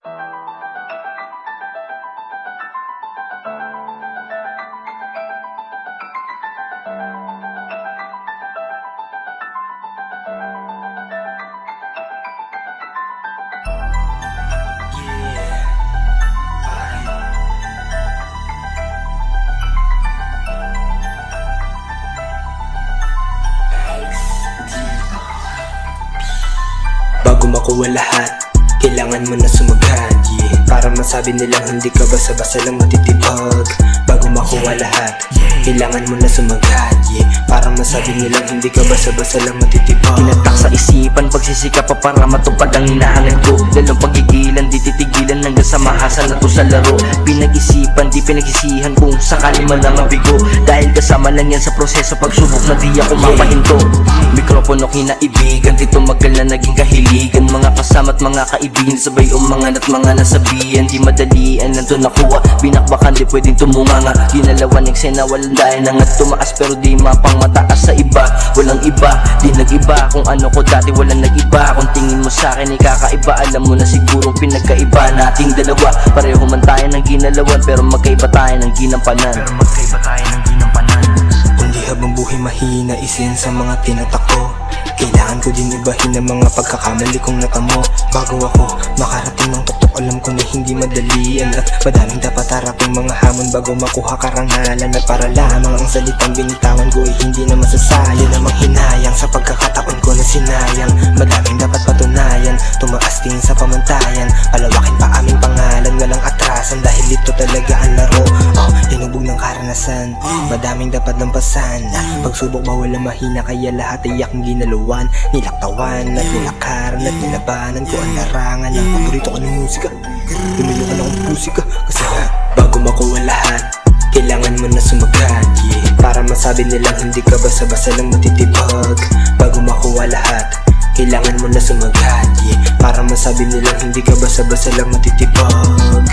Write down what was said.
Bago makuha lahat, kailangan mo na sumagad, yeah. Para masabi nilang hindi ka basta-basta lang matitibag. Bago makuha lahat, kailangan mo na sumagad, yeah. Para masabi nilang hindi ka basta-basta lang matitibag. Pinatak sa isipan, pagsisikap pa para matupad ang hinahangan ko. Lalong pagigilan, di titigilan hanggang sa mahasan na to sa laro. Pinag-isipan, di pinagsisihan kung sakali man lang mabigo. Dahil kasama lang yan sa proseso, pagsubok na di ako mapahinto. Mikropono kinaibigan, di tumagal na naging kahiligan. Mga kasama't mga kaibigan, sabay umangan at mga nasabihan. Di madalian lang to nakuha, binakbakan di pwedeng tumunganga. Ginalawan eksena, walang dahil nang at tumaas pero di mapang mataas sa iba. Walang iba, di nag-iba kung ano ko dati walang nag-iba. Kung tingin mo sa'kin ikakaiba, alam mo na sigurong pinagkaiba nating dalawa. Pareho man tayo ng ginalawan pero magkaiba tayo ng ginampanan. Kundi habang buhay mahina, isin sa mga tinatakbo. Kailangan ko din ibahin ang mga pagkakamali kong natamo. Bago ako makarating ng tuktok, alam ko na hindi madalian. At madaming dapat harapin mga hamon bago makuha karangalan. At para lamang ang salitang binitawan ko ay hindi na masasayang. Namang hinayang sa pagkakataon ko na sinayang. Madaming dapat patunayan, tumaas din sa pamantayan. Palawakin pa aming pangalan, walang atrasan. Dahil ito talaga ang laro, tinubog ng karanasan. Madaming dapat lampasan, pagsubok bawal ang mahina. Kaya lahat ay aking ginalawan, nilaktawan at nilakaran at nilabanan ko ang larangan ng paborito ko ng musika. Tumilungan akong pusika kasi bago makuha lahat, kailangan mo na sumagad, yeah. Para masabi nilang hindi ka basta-basta lang matitibag. Bago makuha lahat, kailangan mo na sumagad, yeah. Para masabi nilang hindi ka basta-basta lang matitibag.